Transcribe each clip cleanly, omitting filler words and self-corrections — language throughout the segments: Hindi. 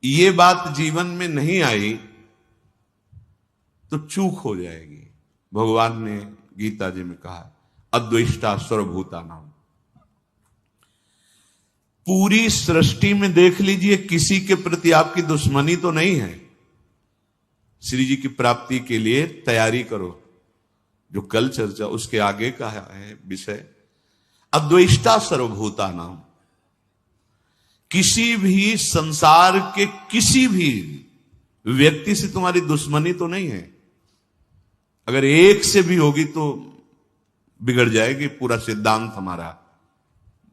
ये बात जीवन में नहीं आई तो चूक हो जाएगी। भगवान ने गीता जी में कहा अद्वेष्टा सर्वभूता नाम। पूरी सृष्टि में देख लीजिए, किसी के प्रति आपकी दुश्मनी तो नहीं है। श्री जी की प्राप्ति के लिए तैयारी करो। जो कल चर्चा उसके आगे का है विषय अद्वेष्टा सर्वभूता नाम। किसी भी संसार के किसी भी व्यक्ति से तुम्हारी दुश्मनी तो नहीं है। अगर एक से भी होगी तो बिगड़ जाएगी पूरा सिद्धांत हमारा।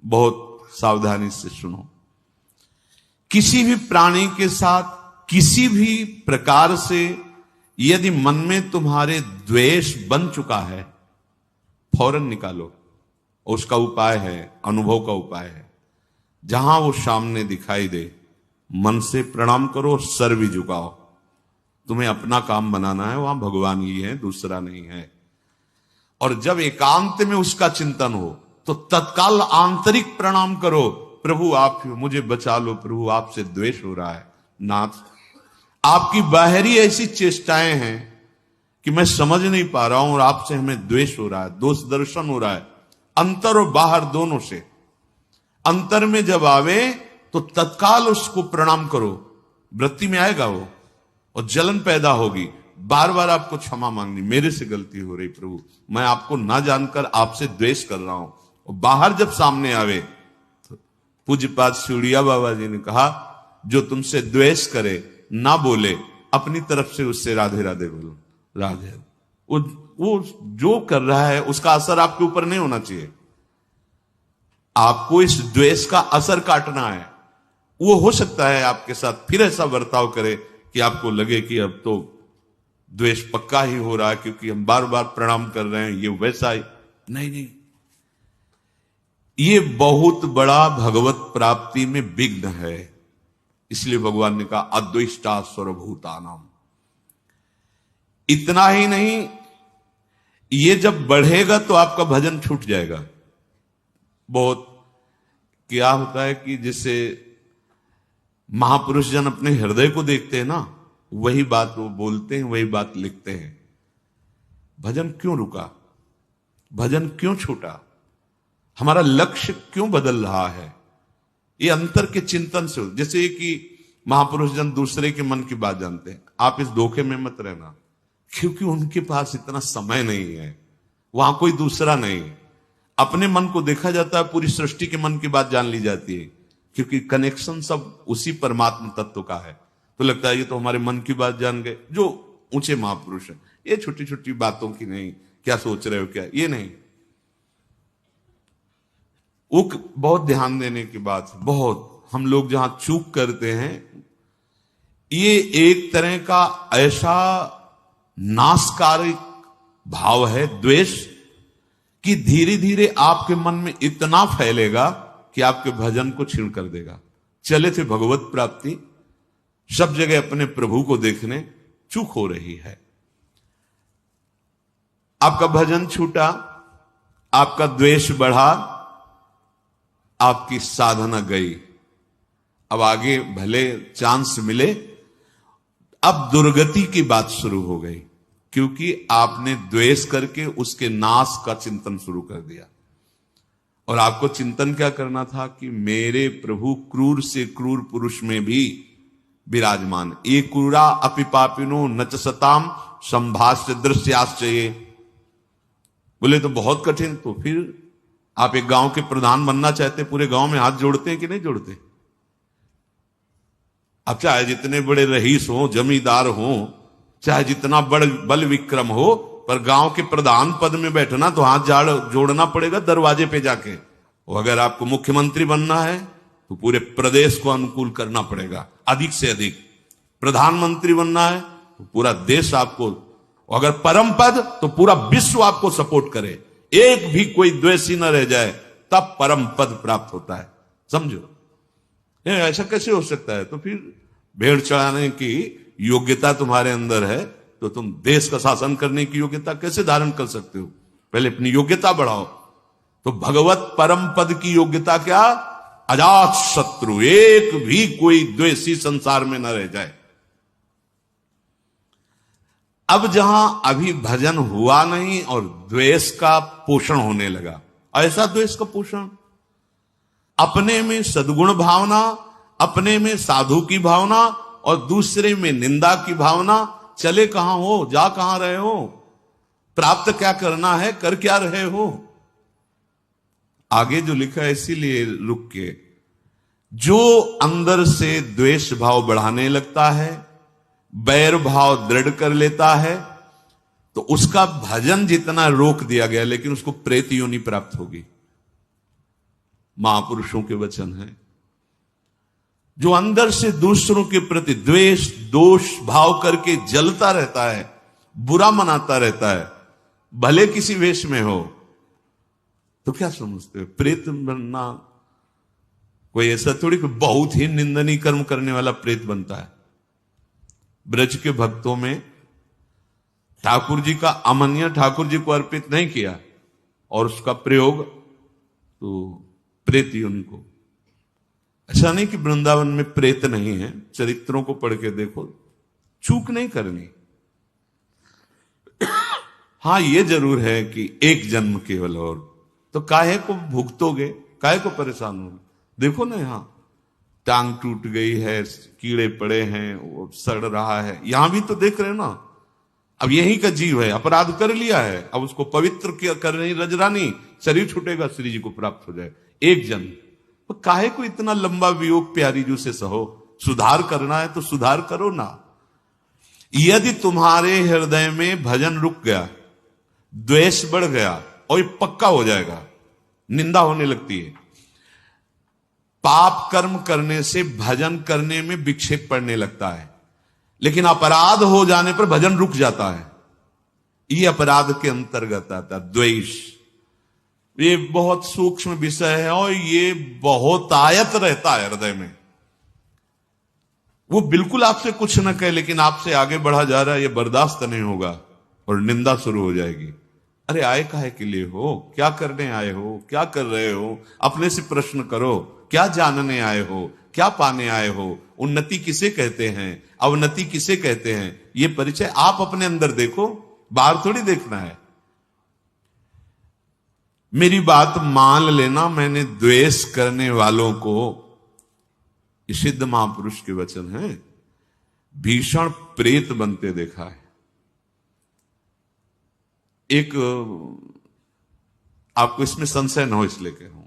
बहुत सावधानी से सुनो। किसी भी प्राणी के साथ किसी भी प्रकार से यदि मन में तुम्हारे द्वेष बन चुका है, फौरन निकालो। उसका उपाय है, अनुभव का उपाय है। जहां वो सामने दिखाई दे, मन से प्रणाम करो, सर भी झुकाओ। तुम्हें अपना काम बनाना है, वहां भगवान ही है, दूसरा नहीं है। और जब एकांत में उसका चिंतन हो तो तत्काल आंतरिक प्रणाम करो, प्रभु आप मुझे बचा लो, प्रभु आपसे द्वेष हो रहा है। नाथ, आपकी बाहरी ऐसी चेष्टाएं हैं कि मैं समझ नहीं पा रहा हूं और आपसे हमें द्वेष हो रहा है, दोष दर्शन हो रहा है, अंतर और बाहर दोनों से। अंतर में जब आवे तो तत्काल उसको प्रणाम करो। वृत्ति में आएगा वो और जलन पैदा होगी। बार बार आपको क्षमा मांगनी, मेरे से गलती हो रही प्रभु, मैं आपको ना जानकर आपसे द्वेष कर रहा हूं। और बाहर जब सामने आवे तो पूज्यपाद शिवड़िया बाबा जी ने कहा जो तुमसे द्वेष करे ना बोले, अपनी तरफ से उससे राधे राधे बोलो। राधे वो जो कर रहा है उसका असर आपके ऊपर नहीं होना चाहिए। आपको इस द्वेष का असर काटना है। वो हो सकता है आपके साथ फिर ऐसा बर्ताव करे कि आपको लगे कि अब तो द्वेष पक्का ही हो रहा है क्योंकि हम बार बार प्रणाम कर रहे हैं, ये वैसा ही नहीं। ये बहुत बड़ा भगवत प्राप्ति में विघ्न है। इसलिए भगवान ने कहा अद्वेष्टा सर्वभूतानाम। इतना ही नहीं, ये जब बढ़ेगा तो आपका भजन छूट जाएगा। बहुत क्या होता है कि जैसे महापुरुष जन अपने हृदय को देखते हैं ना, वही बात वो बोलते हैं, वही बात लिखते हैं। भजन क्यों रुका, भजन क्यों छूटा, हमारा लक्ष्य क्यों बदल रहा है? ये अंतर के चिंतन से। जैसे कि महापुरुष जन दूसरे के मन की बात जानते हैं, आप इस धोखे में मत रहना, क्योंकि उनके पास इतना समय नहीं है, वहां कोई दूसरा नहीं। अपने मन को देखा जाता है, पूरी सृष्टि के मन की बात जान ली जाती है, क्योंकि कनेक्शन सब उसी परमात्मा तत्व का है। तो लगता है ये तो हमारे मन की बात जान गए, जो ऊंचे महापुरुष हैं। ये छोटी छोटी बातों की नहीं, क्या सोच रहे हो क्या, ये नहीं। वो बहुत ध्यान देने की बात है। बहुत हम लोग जहां चूक करते हैं, ये एक तरह का ऐसा नाशकारी भाव है द्वेष कि धीरे धीरे आपके मन में इतना फैलेगा कि आपके भजन को छीण कर देगा। चले थे भगवत प्राप्ति, सब जगह अपने प्रभु को देखने, चूक हो रही है। आपका भजन छूटा, आपका द्वेष बढ़ा, आपकी साधना गई। अब आगे भले चांस मिले, अब दुर्गति की बात शुरू हो गई, क्योंकि आपने द्वेष करके उसके नाश का चिंतन शुरू कर दिया। और आपको चिंतन क्या करना था कि मेरे प्रभु क्रूर से क्रूर पुरुष में भी विराजमान। ये क्रूरा अपि पापिनो नच सताम संभाष्य दृश्याश्चये। बोले तो बहुत कठिन। तो फिर आप एक गांव के प्रधान बनना चाहते, पूरे गांव में हाथ जोड़ते हैं कि नहीं जोड़ते? अब चाहे जितने बड़े रईस हो, जमींदार हो, चाहे जितना बड़ बल विक्रम हो, पर गांव के प्रधान पद में बैठना तो हाथ जोड़ना पड़ेगा दरवाजे पे जाके। और अगर आपको मुख्यमंत्री बनना है तो पूरे प्रदेश को अनुकूल करना पड़ेगा, अधिक से अधिक। प्रधानमंत्री बनना है तो पूरा देश आपको, अगर परम पद तो पूरा विश्व आपको सपोर्ट करे, एक भी कोई द्वेषी न रह जाए, तब परम पद प्राप्त होता है। समझो, ऐसा कैसे हो सकता है? तो फिर भेड़ चढ़ाने की योग्यता तुम्हारे अंदर है तो तुम देश का शासन करने की योग्यता कैसे धारण कर सकते हो? पहले अपनी योग्यता बढ़ाओ। तो भगवत परम पद की योग्यता क्या? अजात शत्रु, एक भी कोई द्वेषी संसार में न रह जाए। अब जहां अभी भजन हुआ नहीं और द्वेष का पोषण होने लगा, ऐसा द्वेष का पोषण, अपने में सद्गुण भावना, अपने में साधु की भावना और दूसरे में निंदा की भावना, चले कहां हो, जा कहां रहे हो, प्राप्त क्या करना है, कर क्या रहे हो। आगे जो लिखा है इसीलिए रुक के, जो अंदर से द्वेष भाव बढ़ाने लगता है, बैर भाव दृढ़ कर लेता है, तो उसका भजन जितना रोक दिया गया, लेकिन उसको प्रेत योनि प्राप्त होगी। महापुरुषों के वचन है। जो अंदर से दूसरों के प्रति द्वेष दोष भाव करके जलता रहता है, बुरा मनाता रहता है, भले किसी वेश में हो, तो क्या समझते हो प्रेत बनना कोई ऐसा थोड़ी कि बहुत ही निंदनीय कर्म करने वाला प्रेत बनता है। ब्रज के भक्तों में ठाकुर जी का अमन्य ठाकुर जी को अर्पित नहीं किया और उसका प्रयोग तो प्रेत ही उनको। ऐसा नहीं कि वृंदावन में प्रेत नहीं है, चरित्रों को पढ़ के देखो, चूक नहीं करनी। हां ये जरूर है कि एक जन्म केवल, और तो काहे को भुगतोगे, काहे को परेशान होगे। देखो ना, यहां टांग टूट गई है, कीड़े पड़े हैं, वो सड़ रहा है, यहां भी तो देख रहे हो ना। अब यही का जीव है, अपराध कर लिया है, अब उसको पवित्र कर रही रजरानी, शरीर छूटेगा, श्री जी को प्राप्त हो जाए एक जन्म। तो काहे को इतना लंबा वियोग प्यारी जू से सहो, सुधार करना है तो सुधार करो ना। यदि तुम्हारे हृदय में भजन रुक गया, द्वेष बढ़ गया, और ये पक्का हो जाएगा, निंदा होने लगती है। पाप कर्म करने से भजन करने में विक्षेप पड़ने लगता है, लेकिन अपराध हो जाने पर भजन रुक जाता है। ये अपराध के अंतर्गत आता है द्वेष। ये बहुत सूक्ष्म विषय है और ये बहुत आयत रहता है हृदय में। वो बिल्कुल आपसे कुछ न कहे, लेकिन आपसे आगे बढ़ा जा रहा है, ये बर्दाश्त नहीं होगा और निंदा शुरू हो जाएगी। अरे आए काहे के लिए हो, क्या करने आए हो, क्या कर रहे हो, अपने से प्रश्न करो, क्या जानने आए हो, क्या पाने आए हो, उन्नति किसे कहते हैं, अवनति किसे कहते हैं, ये परिचय आप अपने अंदर देखो, बाहर थोड़ी देखना है। मेरी बात मान लेना, मैंने द्वेष करने वालों को, सिद्ध महापुरुष के वचन है, भीषण प्रेत बनते देखा है। एक आपको इसमें संशय न हो इसलिए कह रहा हूं,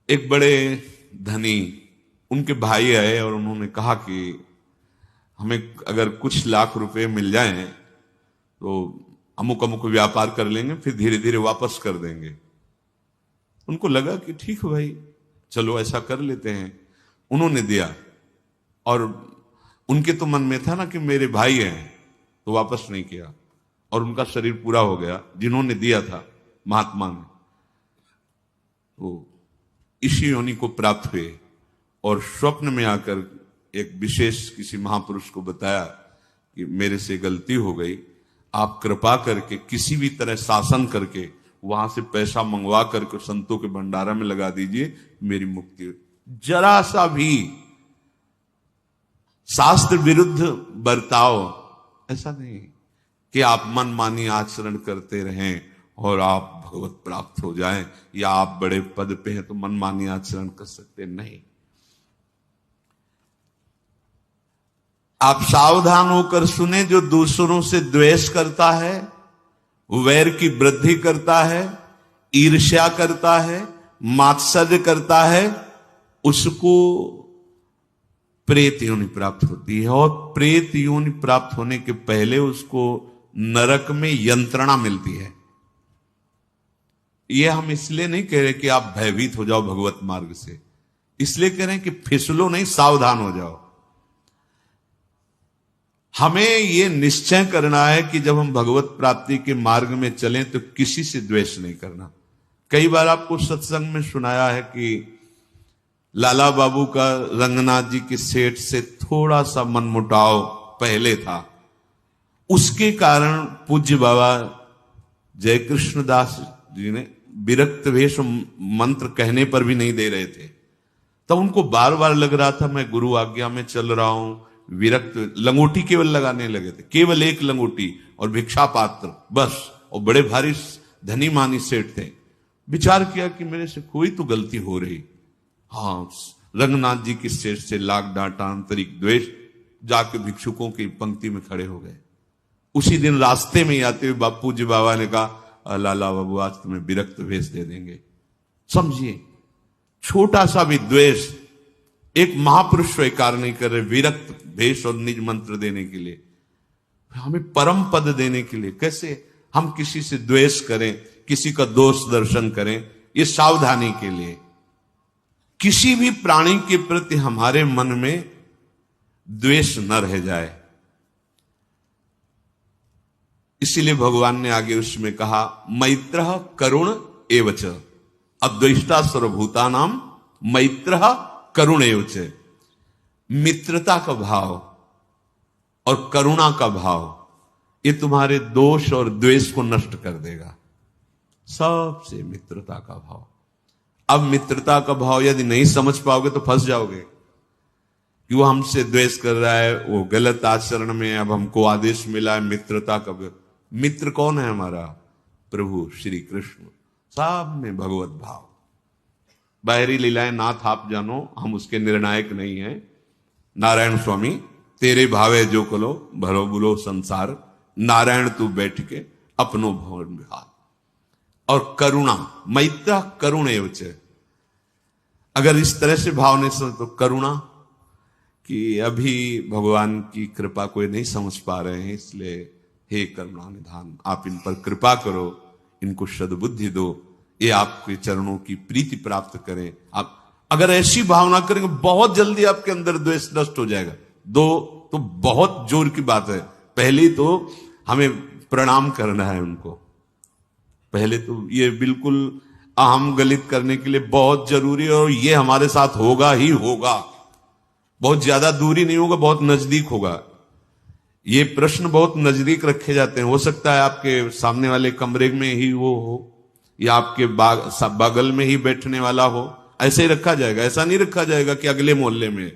एक बड़े धनी, उनके भाई आए और उन्होंने कहा कि हमें अगर कुछ लाख रुपए मिल जाएं तो अमुक अमुक व्यापार कर लेंगे, फिर धीरे धीरे वापस कर देंगे। उनको लगा कि ठीक है भाई, चलो ऐसा कर लेते हैं। उन्होंने दिया और उनके तो मन में था ना कि मेरे भाई हैं, तो वापस नहीं किया और उनका शरीर पूरा हो गया। जिन्होंने दिया था महात्मा ने, तो इसी योनि को प्राप्त हुए और स्वप्न में आकर एक विशेष किसी महापुरुष को बताया कि मेरे से गलती हो गई, आप कृपा करके किसी भी तरह शासन करके वहां से पैसा मंगवा करके संतों के भंडारा में लगा दीजिए, मेरी मुक्ति। जरा सा भी शास्त्र विरुद्ध बर्ताव ऐसा नहीं कि आप मनमानी आचरण करते रहें और आप भगवत प्राप्त हो जाएं, या आप बड़े पद पे हैं तो मनमानी आचरण कर सकते नहीं। आप सावधान होकर सुने, जो दूसरों से द्वेष करता है, वैर की वृद्धि करता है, ईर्ष्या करता है, मात्सर्य करता है, उसको प्रेत योनि प्राप्त होती है। और प्रेत योनि प्राप्त होने के पहले उसको नरक में यंत्रणा मिलती है। यह हम इसलिए नहीं कह रहे कि आप भयभीत हो जाओ भगवत मार्ग से, इसलिए कह रहे हैं कि फिसलो नहीं, सावधान हो जाओ। हमें यह निश्चय करना है कि जब हम भगवत प्राप्ति के मार्ग में चलें तो किसी से द्वेष नहीं करना। कई बार आपको सत्संग में सुनाया है कि लाला बाबू का रंगनाथ जी के सेठ से थोड़ा सा मनमुटाव पहले था, उसके कारण पूज्य बाबा जय कृष्णदास जी ने विरक्त वेश मंत्र कहने पर भी नहीं दे रहे थे। तब उनको बार बार लग रहा था मैं गुरु आज्ञा में चल रहा हूं, विरक्त। लंगोटी केवल लगाने लगे थे, केवल एक लंगोटी और भिक्षा पात्र बस, और बड़े भारी धनी मानी सेठ थे। विचार किया कि मेरे से कोई तो गलती हो रही। हाँ, रंगनाथ जी की सेठ से लाख डांटा, आंतरिक द्वेष, जाके भिक्षुकों की पंक्ति में खड़े हो गए। उसी दिन रास्ते में ही आते हुए बापू जी बाबा ने कहा, लाला बाबू आज तुम्हें विरक्त भेष दे देंगे। समझिए, छोटा सा भी द्वेष एक महापुरुष स्वीकार नहीं कर रहे, विरक्त भेष और निज मंत्र देने के लिए, हमें परम पद देने के लिए। कैसे हम किसी से द्वेष करें, किसी का दोष दर्शन करें, ये सावधानी के लिए। किसी भी प्राणी के प्रति हमारे मन में द्वेष न रह जाए, इसीलिए भगवान ने आगे उसमें कहा, मैत्रः करुण एवच, अद्वेष्टा सर्वभूतानाम मैत्रः करुण एवच। मित्रता का भाव और करुणा का भाव ये तुम्हारे दोष और द्वेष को नष्ट कर देगा। सबसे मित्रता का भाव। अब मित्रता का भाव यदि नहीं समझ पाओगे तो फंस जाओगे कि वो हमसे द्वेष कर रहा है, वो गलत आचरण में, अब हमको आदेश मिला है मित्रता का। मित्र कौन है हमारा? प्रभु श्री कृष्ण। सब में भगवत भाव। बाहरी लीलाएं नाथ आप जानो, हम उसके निर्णायक नहीं हैं। नारायण स्वामी तेरे भावे जो कलो भरो बुलो संसार, नारायण तू बैठ के अपनो भवन विहार। और करुणा, मैत्र करुण एवच। अगर इस तरह से भाव नहीं समझ तो करुणा, कि अभी भगवान की कृपा कोई नहीं समझ पा रहे हैं, इसलिए हे करुणा निधान आप इन पर कृपा करो, इनको सद्बुद्धि दो, ये आपके चरणों की प्रीति प्राप्त करें। आप अगर ऐसी भावना करेंगे बहुत जल्दी आपके अंदर द्वेष नष्ट हो जाएगा। दो तो बहुत जोर की बात है। पहले तो हमें प्रणाम करना है उनको, पहले तो ये बिल्कुल अहम गलित करने के लिए बहुत जरूरी है, और ये हमारे साथ होगा ही होगा। बहुत ज्यादा दूरी नहीं होगा, बहुत नजदीक होगा। ये प्रश्न बहुत नजदीक रखे जाते हैं। हो सकता है आपके सामने वाले कमरे में ही वो हो, या आपके बगल में ही बैठने वाला हो, ऐसे ही रखा जाएगा। ऐसा नहीं रखा जाएगा कि अगले मोहल्ले में,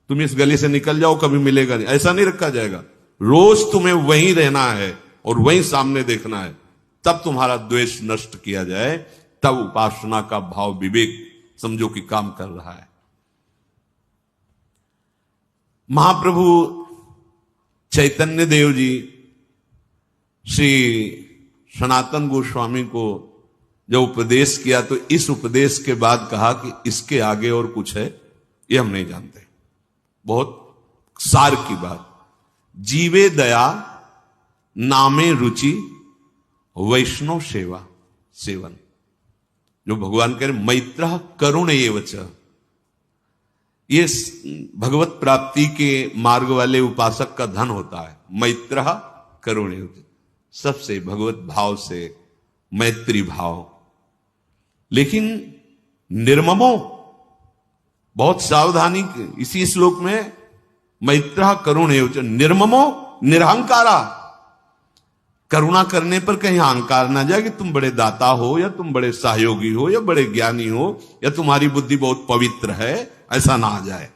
तुम इस गली से निकल जाओ कभी मिलेगा नहीं, ऐसा नहीं रखा जाएगा। रोज तुम्हें वहीं रहना है और वहीं सामने देखना है, तब तुम्हारा द्वेष नष्ट किया जाए, तब उपासना का भाव विवेक समझो कि काम कर रहा है। महाप्रभु चैतन्य देव जी श्री सनातन गोस्वामी को जब उपदेश किया तो इस उपदेश के बाद कहा कि इसके आगे और कुछ है ये हम नहीं जानते। बहुत सार की बात। जीवे दया नामे रुचि वैष्णव सेवा सेवन। जो भगवान कह रहे मैत्रः करुण एवच, ये भगवत प्राप्ति के मार्ग वाले उपासक का धन होता है। मैत्रः करुण एवच, सबसे भगवत भाव से मैत्री भाव। लेकिन निर्ममो, बहुत सावधानी, इसी श्लोक में मैत्रः करुण एवच निर्ममो निरहंकारा। करुणा करने पर कहीं अहंकार ना जाए कि तुम बड़े दाता हो, या तुम बड़े सहयोगी हो, या बड़े ज्ञानी हो, या तुम्हारी बुद्धि बहुत पवित्र है, ऐसा ना आ जाए।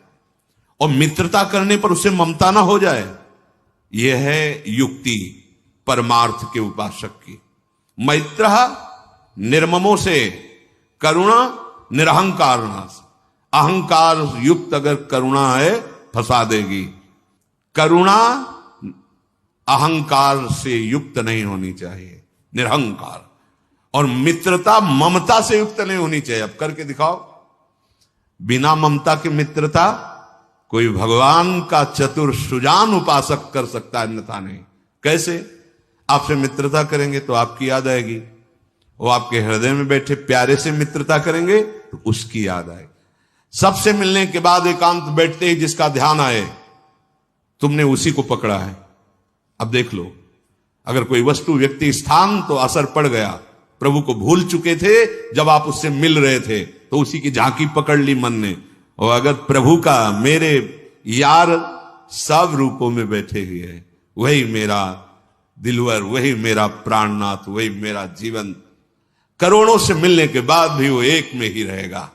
और मित्रता करने पर उससे ममता ना हो जाए। यह है युक्ति परमार्थ के उपासक की। मैत्रः निर्ममों से, करुणा निरहंकार। अहंकार युक्त अगर करुणा है फंसा देगी। करुणा अहंकार से युक्त नहीं होनी चाहिए, निरहंकार। और मित्रता ममता से युक्त नहीं होनी चाहिए। अब करके दिखाओ। बिना ममता की मित्रता कोई भगवान का चतुर सुजान उपासक कर सकता है, अन्यथा नहीं। कैसे? आपसे मित्रता करेंगे तो आपकी याद आएगी, वो आपके हृदय में बैठे प्यारे से मित्रता करेंगे तो उसकी याद आएगी। सबसे मिलने के बाद एकांत बैठते ही जिसका ध्यान आए, तुमने उसी को पकड़ा है। अब देख लो, अगर कोई वस्तु, व्यक्ति, स्थान तो असर पड़ गया। प्रभु को भूल चुके थे, जब आप उससे मिल रहे थे तो उसी की झांकी पकड़ ली मन ने। और अगर प्रभु का, मेरे यार सब रूपों में बैठे हुए हैं, वही मेरा दिलवर, वही मेरा प्राणनाथ, वही मेरा जीवन, करोड़ों से मिलने के बाद भी वो एक में ही रहेगा।